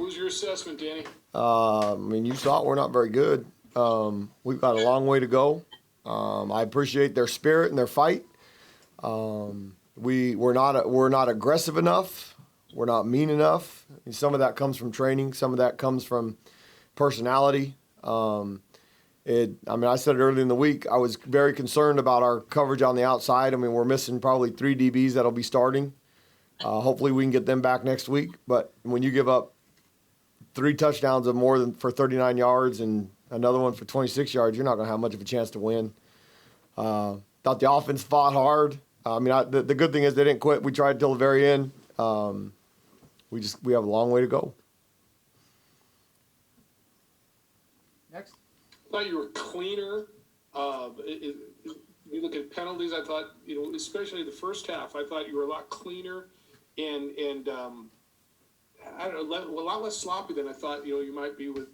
What was your assessment, Danny? I mean, you saw it. We're not very good. We've got a long way to go. I appreciate their spirit and their fight. We're not aggressive enough. We're not mean enough. And some of that comes from training. Some of that comes from personality. I said it early in the week. I was very concerned about our coverage on the outside. I mean, we're missing probably 3 DBs that'll be starting. Hopefully we can get them back next week. But when you give up 3 touchdowns of more than for 39 yards and another one for 26 yards, you're not going to have much of a chance to win. Thought the offense fought hard. The good thing is they didn't quit. We tried till the very end. We have a long way to go. Next. I thought you were cleaner. You look at penalties. I thought, especially the first half, I thought you were a lot cleaner and I don't know, a lot less sloppy than I thought. You might be with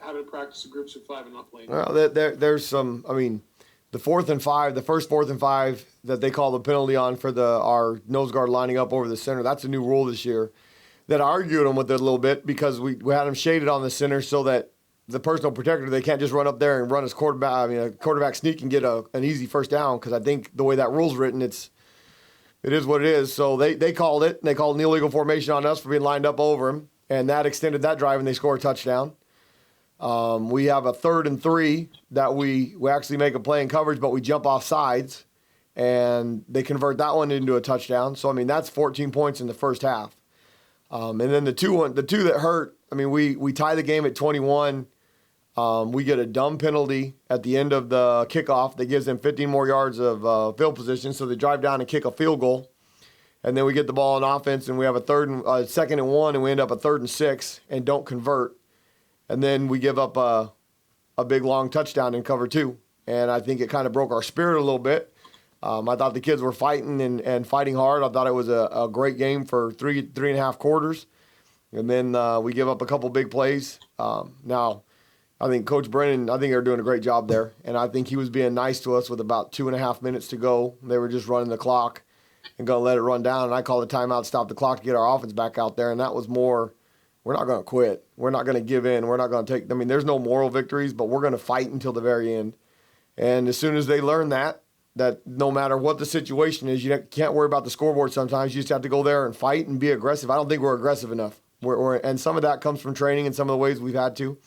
having to practice in groups of 5 and not playing. Well, there's some. I mean, the 4th and 5, the first 4th and 5 that they call the penalty on for our nose guard lining up over the center. That's a new rule this year. That I argued them with it a little bit because we had them shaded on the center so that the personal protector, they can't just run up there and run his quarterback. I mean, a quarterback sneak and get an easy first down because I think the way that rule's written, it is what it is. So they called it. They called an illegal formation on us for being lined up over him, and that extended that drive, and they score a touchdown. We have a 3rd and 3 that we actually make a play in coverage, but we jump off sides, and they convert that one into a touchdown. So, I mean, that's 14 points in the first half. And then the two that hurt, I mean, we tie the game at 21. We get a dumb penalty at the end of the kickoff that gives them 15 more yards of field position, so they drive down and kick a field goal. And then we get the ball on offense, and we have a 2nd and 1, and we end up a 3rd and 6 and don't convert. And then we give up a big, long touchdown in cover 2. And I think it kind of broke our spirit a little bit. I thought the kids were fighting and fighting hard. I thought it was a great game for three and a half quarters. And then we give up a couple big plays. Now, I think Coach Brennan, they're doing a great job there. And I think he was being nice to us with about 2.5 minutes to go. They were just running the clock and going to let it run down. And I called a timeout, stop the clock to get our offense back out there. And that was more, we're not going to quit. We're not going to give in. We're not going to take, there's no moral victories, but we're going to fight until the very end. And as soon as they learn that no matter what the situation is, you can't worry about the scoreboard sometimes. You just have to go there and fight and be aggressive. I don't think we're aggressive enough. And some of that comes from training and some of the ways we've had to.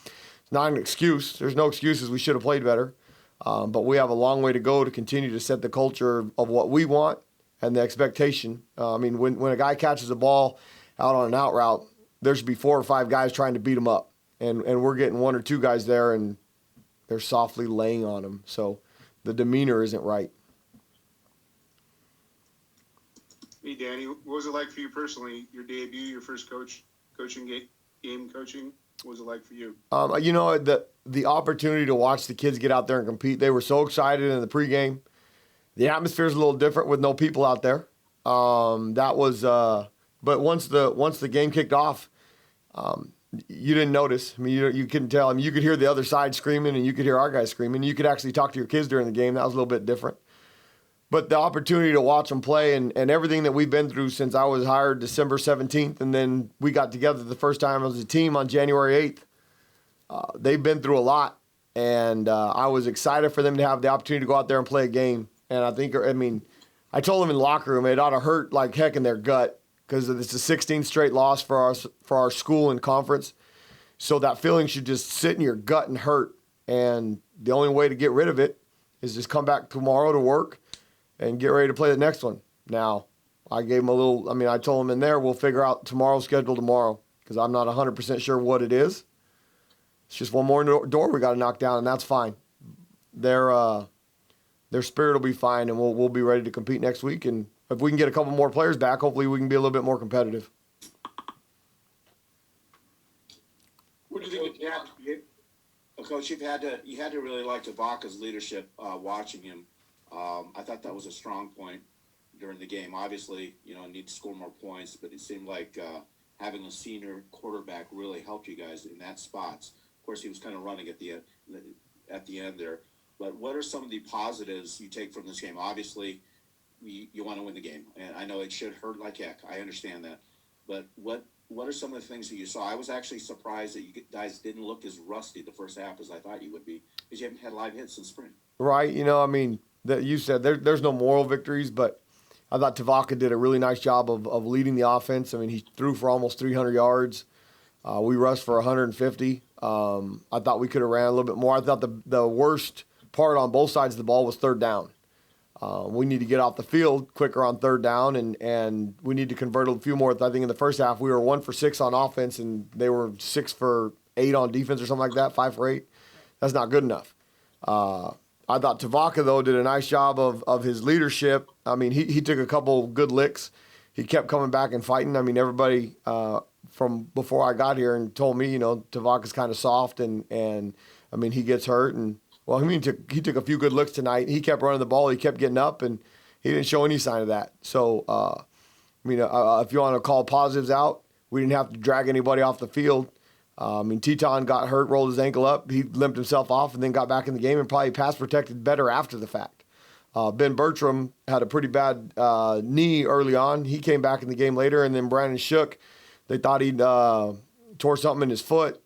It's not an excuse. There's no excuses. We should have played better. But we have a long way to go to continue to set the culture of what we want and the expectation. When a guy catches a ball out on an out route, there should be 4 or 5 guys trying to beat him up. And we're getting 1 or 2 guys there, and they're softly laying on him. So the demeanor isn't right. Hey, Danny, what was it like for you personally, your debut, your first game coaching? What was it like for you? The opportunity to watch the kids get out there and compete, they were so excited in the pregame. The atmosphere is a little different with no people out there. But once the game kicked off, you didn't notice. You couldn't tell. You could hear the other side screaming, and you could hear our guys screaming. You could actually talk to your kids during the game. That was a little bit different. But the opportunity to watch them play and everything that we've been through since I was hired December 17th, and then we got together the first time as a team on January 8th, they've been through a lot. And I was excited for them to have the opportunity to go out there and play a game. And I told them in the locker room, it ought to hurt like heck in their gut because it's a 16th straight loss for our school and conference. So that feeling should just sit in your gut and hurt. And the only way to get rid of it is just come back tomorrow to work and get ready to play the next one. Now, I gave them I told them in there, we'll figure out tomorrow's schedule tomorrow because I'm not 100% sure what it is. It's just one more door we got to knock down, and that's fine. Their spirit will be fine, and we'll be ready to compete next week. And if we can get a couple more players back, hopefully we can be a little bit more competitive. What do you think? Coach, you had to really like Tabaka's leadership watching him. I thought that was a strong point during the game. Obviously, need to score more points, but it seemed like having a senior quarterback really helped you guys in that spots. Of course, he was kind of running at the end there. But what are some of the positives you take from this game? Obviously, you want to win the game, and I know it should hurt like heck. I understand that. But what what are some of the things that you saw? I was actually surprised that you guys didn't look as rusty the first half as I thought you would be, because you haven't had live hits since spring. Right. I mean, that you said there's no moral victories, but I thought Tavaka did a really nice job of leading the offense. I mean, he threw for almost 300 yards. We rushed for 150. I thought we could have ran a little bit more. I thought the worst part on both sides of the ball was third down. We need to get off the field quicker on third down, and we need to convert a few more. I think in the first half we were 1 for 6 on offense, and they were 6 for 8 on defense or something like that, 5 for 8. That's not good enough. I thought Tavaka, though, did a nice job of his leadership. I mean, he took a couple good licks. He kept coming back and fighting. I mean, everybody from before I got here and told me, Tavaka's kind of soft, and I mean, he gets hurt. And, well, I mean, he took a few good looks tonight. He kept running the ball. He kept getting up, and he didn't show any sign of that. So, I mean, if you want to call positives out, we didn't have to drag anybody off the field. I mean, Teton got hurt, rolled his ankle up. He limped himself off and then got back in the game and probably pass protected better after the fact. Ben Bertram had a pretty bad knee early on. He came back in the game later, and then Brandon Shook, they thought he'd tore something in his foot.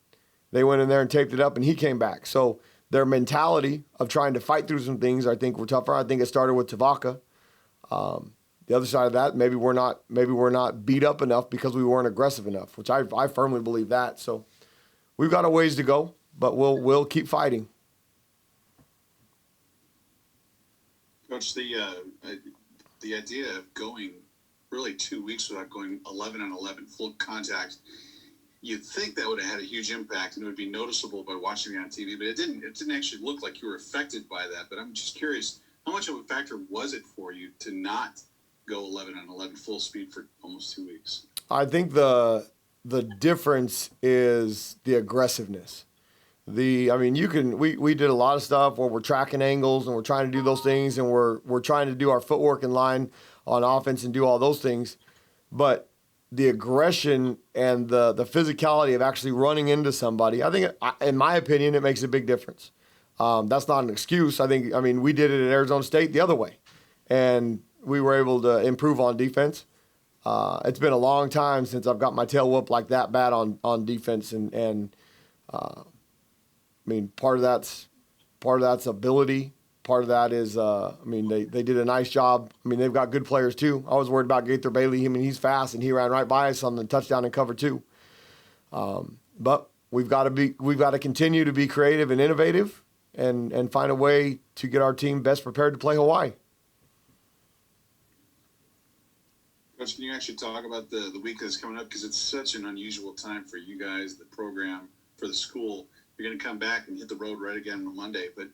They went in there and taped it up, and he came back. So their mentality of trying to fight through some things, I think, were tougher. I think it started with Tavaka. The other side of that, maybe we're not beat up enough because we weren't aggressive enough, which I firmly believe that. So we've got a ways to go, but we'll keep fighting. Coach, the idea of going really 2 weeks without going 11-11 full contact, you'd think that would have had a huge impact and it would be noticeable by watching it on TV, but it didn't. It didn't actually look like you were affected by that. But I'm just curious, how much of a factor was it for you to not go 11-11 full speed for almost 2 weeks? I think the difference is the aggressiveness. We did a lot of stuff where we're tracking angles and we're trying to do those things, and we're trying to do our footwork in line on offense and do all those things. But the aggression and the physicality of actually running into somebody, I think, in my opinion, it makes a big difference. That's not an excuse. We did it at Arizona State the other way, and we were able to improve on defense. It's been a long time since I've got my tail whooped like that bad on defense, and part of that's ability. Part of that is, they did a nice job. They've got good players too. I was worried about Gaither Bailey. He's fast, and he ran right by us on the touchdown and cover 2. But we've got to continue to be creative and innovative, and find a way to get our team best prepared to play Hawaii. Coach, can you actually talk about the week that's coming up? Because it's such an unusual time for you guys, the program, for the school. You're going to come back and hit the road right again on Monday. But,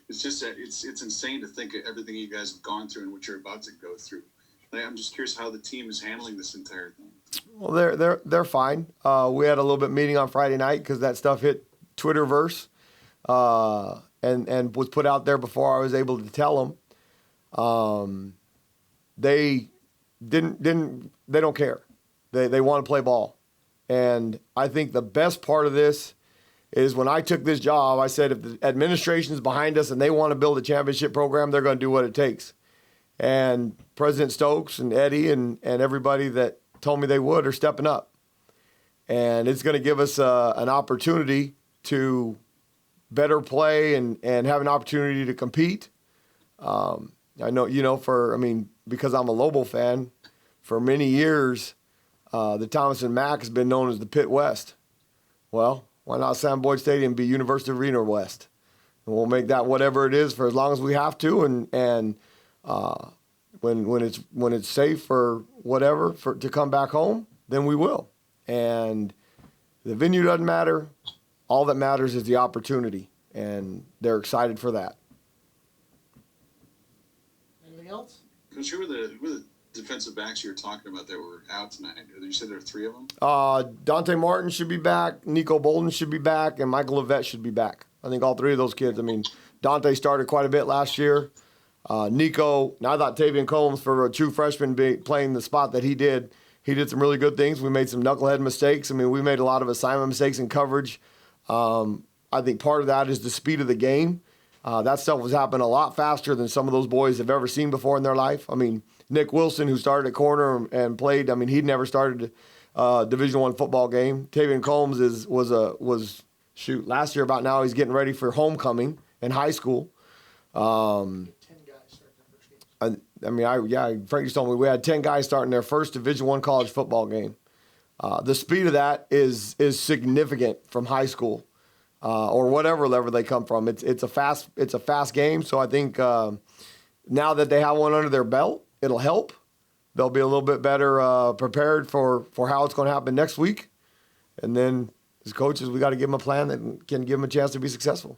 it's just it's insane to think of everything you guys have gone through and what you're about to go through. I'm just curious how the team is handling this entire thing. Well, they're fine. We had a little bit meeting on Friday night because that stuff hit Twitterverse and was put out there before I was able to tell them. They don't care. They want to play ball. And I think the best part of this is when I took this job, I said, if the administration is behind us and they want to build a championship program, they're going to do what it takes. And President Stokes and Eddie and everybody that told me they would are stepping up. And it's going to give us an opportunity to better play and have an opportunity to compete. I know, because I'm a Lobo fan, for many years, the Thomas and Mack has been known as the Pit West. Well, why not Sam Boyd Stadium be University of Reno West? And we'll make that whatever it is for as long as we have to, and when it's safe for whatever to come back home, then we will. And the venue doesn't matter. All that matters is the opportunity, and they're excited for that. Anything else? Coach, who were the defensive backs you were talking about that were out tonight? You said there were 3 of them? Dante Martin should be back, Nico Bolden should be back, and Michael Levette should be back. I think all 3 of those kids. Dante started quite a bit last year. Nico, I thought Tavian Combs, for a true freshman, playing the spot that he did some really good things. We made some knucklehead mistakes. We made a lot of assignment mistakes in coverage. I think part of that is the speed of the game. That stuff was happening a lot faster than some of those boys have ever seen before in their life. Nick Wilson, who started at corner and played. I mean, he'd never started a Division I football game. Tavian Combs was last year about now he's getting ready for homecoming in high school. 10 guys starting their first game. Frank just told me we had 10 guys starting their first Division I college football game. The speed of that is significant from high school or whatever level they come from. It's a fast game. So I think now that they have one under their belt, it'll help. They'll be a little bit better prepared for how it's going to happen next week. And then as coaches, we got to give them a plan that can give them a chance to be successful.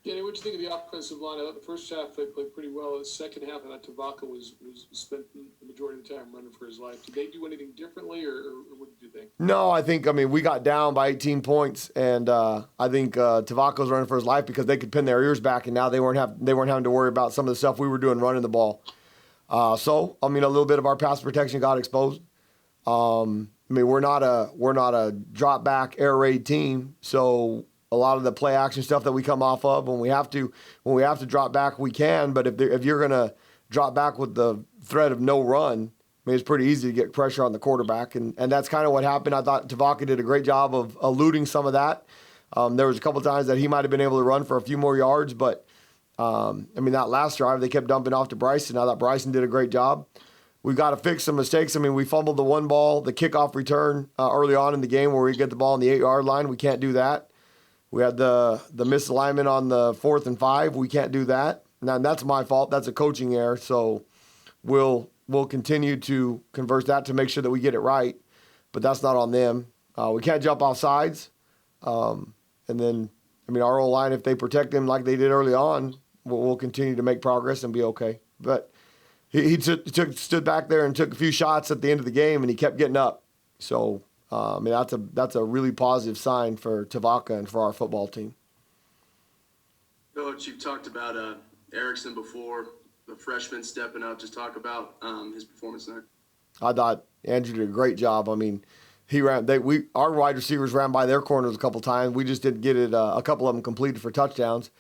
Danny, what'd you think of the offensive line? I thought the first half they played pretty well. The second half, I thought Tavaka was spent the majority of the time running for his life. Did they do anything differently, or what did you think? No, I mean, we got down by 18 points, and I think Tavaka was running for his life because they could pin their ears back, and now they weren't having to worry about some of the stuff we were doing running the ball. So, a little bit of our pass protection got exposed. We're not a drop back air raid team, so a lot of the play action stuff that we come off of when we have to drop back, we can. But if you're gonna drop back with the threat of no run, it's pretty easy to get pressure on the quarterback, and that's kind of what happened. I thought Tavaka did a great job of eluding some of that. There was a couple times that he might have been able to run for a few more yards, but that last drive they kept dumping off to Bryson. I thought Bryson did a great job. We've got to fix some mistakes. We fumbled the one ball, the kickoff return early on in the game where we get the ball on the 8-yard line. We can't do that. We had the misalignment on the 4th and 5. We can't do that. Now, that's my fault. That's a coaching error. So we'll continue to converse that to make sure that we get it right. But that's not on them. We can't jump off sides. And then, our O-line, if they protect him like they did early on, we'll continue to make progress and be okay. But he stood back there and took a few shots at the end of the game, and he kept getting up. So, that's a really positive sign for Tavaka and for our football team. Coach, you've talked about Erickson before, the freshman stepping up. Just talk about his performance there. I thought Andrew did a great job. Our wide receivers ran by their corners a couple times. We just didn't get it. A couple of them completed for touchdowns.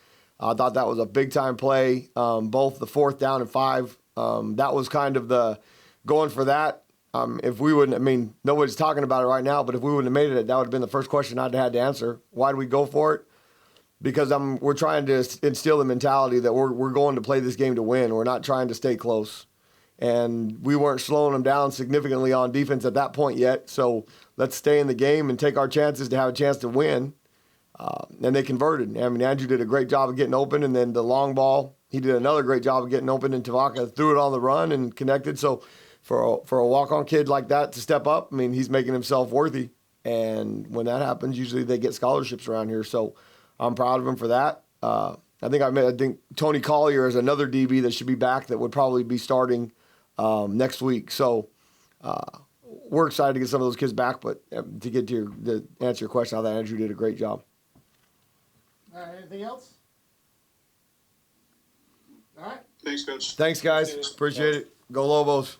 I thought that was a big time play. Both the 4th down and 5. That was kind of the going for that. If we wouldn't, nobody's talking about it right now, but if we wouldn't have made it, that would have been the first question I'd had to answer. Why did we go for it? Because we're trying to instill the mentality that we're going to play this game to win. We're not trying to stay close. And we weren't slowing them down significantly on defense at that point yet. So let's stay in the game and take our chances to have a chance to win. And they converted. Andrew did a great job of getting open, and then the long ball, he did another great job of getting open, and Tavaka threw it on the run and connected. So for a walk-on kid like that to step up, he's making himself worthy. And when that happens, usually they get scholarships around here. So I'm proud of him for that. I think Tony Collier is another DB that should be back that would probably be starting next week. So we're excited to get some of those kids back. But to answer your question, I thought Andrew did a great job. All right, anything else? All right. Thanks, Coach. Thanks, guys. Appreciate it. Go Lobos.